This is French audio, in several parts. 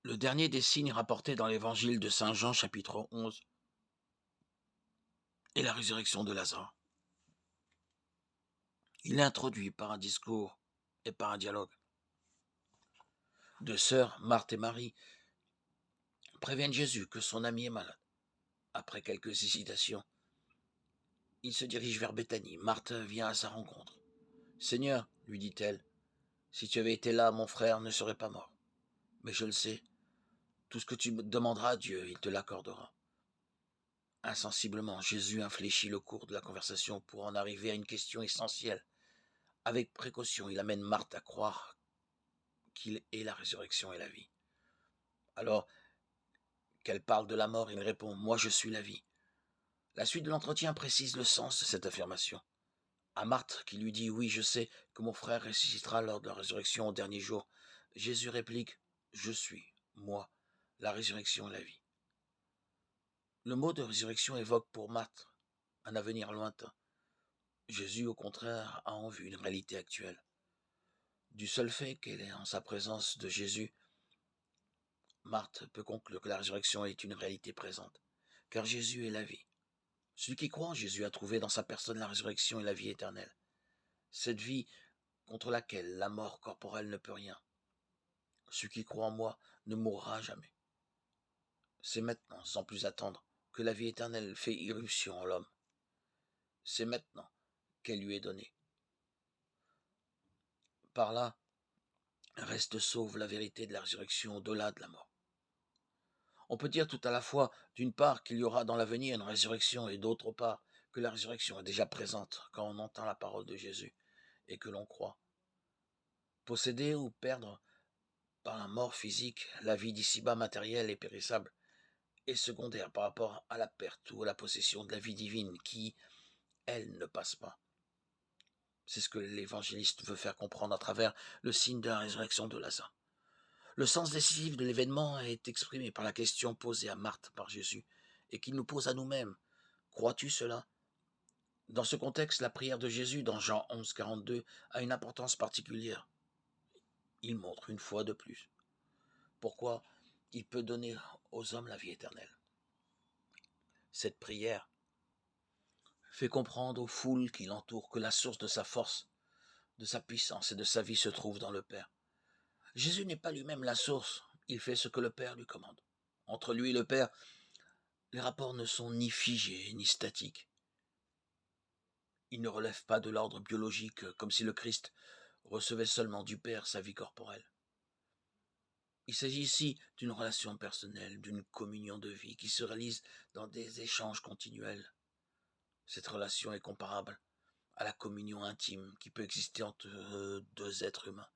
Le dernier des signes rapportés dans l'évangile de Saint Jean chapitre 11 est la résurrection de Lazare. Il est introduit par un discours et par un dialogue. Deux sœurs, Marthe et Marie, préviennent Jésus que son ami est malade. Après quelques hésitations, il se dirige vers Béthanie. Marthe vient à sa rencontre. « Seigneur, lui dit-elle, si tu avais été là, mon frère ne serait pas mort. Mais je le sais, tout ce que tu me demanderas à Dieu, il te l'accordera. » Insensiblement, Jésus infléchit le cours de la conversation pour en arriver à une question essentielle. Avec précaution, il amène Marthe à croire qu'il est la résurrection et la vie. Alors qu'elle parle de la mort, il répond « Moi je suis la vie ». La suite de l'entretien précise le sens de cette affirmation. À Marthe, qui lui dit « Oui, je sais que mon frère ressuscitera lors de la résurrection au dernier jour », Jésus réplique « Je suis, moi, la résurrection et la vie ». Le mot de résurrection évoque pour Marthe un avenir lointain. Jésus, au contraire, a en vue une réalité actuelle. Du seul fait qu'elle est en sa présence de Jésus, Marthe peut conclure que la résurrection est une réalité présente, car Jésus est la vie. Celui qui croit en Jésus a trouvé dans sa personne la résurrection et la vie éternelle. Cette vie contre laquelle la mort corporelle ne peut rien. Celui qui croit en moi ne mourra jamais. C'est maintenant, sans plus attendre, que la vie éternelle fait irruption en l'homme. C'est maintenant qu'elle lui est donnée. Par là, reste sauve la vérité de la résurrection au-delà de la mort. On peut dire tout à la fois, d'une part, qu'il y aura dans l'avenir une résurrection et d'autre part, que la résurrection est déjà présente quand on entend la parole de Jésus et que l'on croit. Posséder ou perdre par la mort physique, la vie d'ici-bas matérielle et périssable est secondaire par rapport à la perte ou à la possession de la vie divine qui, elle, ne passe pas. C'est ce que l'évangéliste veut faire comprendre à travers le signe de la résurrection de Lazare. Le sens décisif de l'événement est exprimé par la question posée à Marthe par Jésus et qu'il nous pose à nous-mêmes. Crois-tu cela? Dans ce contexte, la prière de Jésus dans Jean 11, 42 a une importance particulière. Il montre une fois de plus pourquoi il peut donner aux hommes la vie éternelle. Cette prière fait comprendre aux foules qui l'entourent que la source de sa force, de sa puissance et de sa vie se trouve dans le Père. Jésus n'est pas lui-même la source, il fait ce que le Père lui commande. Entre lui et le Père, les rapports ne sont ni figés ni statiques. Ils ne relèvent pas de l'ordre biologique, comme si le Christ recevait seulement du Père sa vie corporelle. Il s'agit ici d'une relation personnelle, d'une communion de vie qui se réalise dans des échanges continuels. Cette relation est comparable à la communion intime qui peut exister entre deux êtres humains.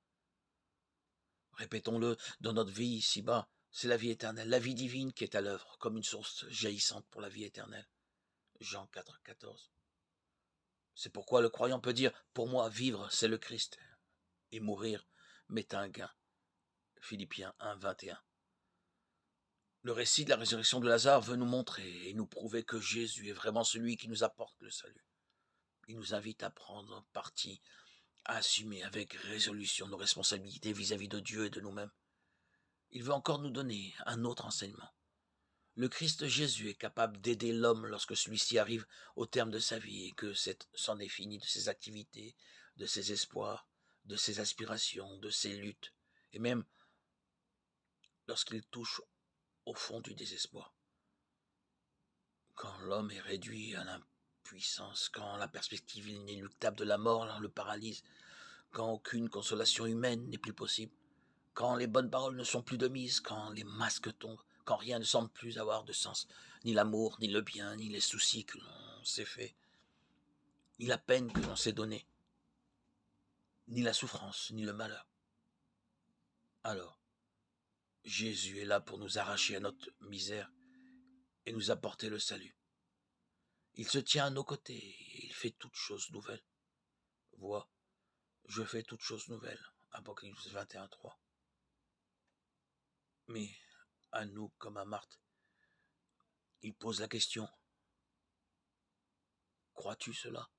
Répétons-le, dans notre vie ici-bas, c'est la vie éternelle, la vie divine qui est à l'œuvre, comme une source jaillissante pour la vie éternelle. Jean 4, 14. C'est pourquoi le croyant peut dire « Pour moi, vivre, c'est le Christ, et mourir m'est un gain ». Philippiens 1, 21. Le récit de la résurrection de Lazare veut nous montrer et nous prouver que Jésus est vraiment celui qui nous apporte le salut. Il nous invite à prendre parti, à assumer avec résolution nos responsabilités vis-à-vis de Dieu et de nous-mêmes. Il veut encore nous donner un autre enseignement. Le Christ Jésus est capable d'aider l'homme lorsque celui-ci arrive au terme de sa vie et que c'en est fini de ses activités, de ses espoirs, de ses aspirations, de ses luttes, et même lorsqu'il touche au fond du désespoir. Quand l'homme est réduit à l'impuissance, quand la perspective inéluctable de la mort le paralyse, quand aucune consolation humaine n'est plus possible, quand les bonnes paroles ne sont plus de mise, quand les masques tombent, quand rien ne semble plus avoir de sens, ni l'amour, ni le bien, ni les soucis que l'on s'est fait, ni la peine que l'on s'est donnée, ni la souffrance, ni le malheur. Alors, Jésus est là pour nous arracher à notre misère et nous apporter le salut. Il se tient à nos côtés et il fait toutes choses nouvelles. Vois, je fais toutes choses nouvelles. Apocalypse 21, 3. Mais à nous, comme à Marthe, il pose la question. Crois-tu cela?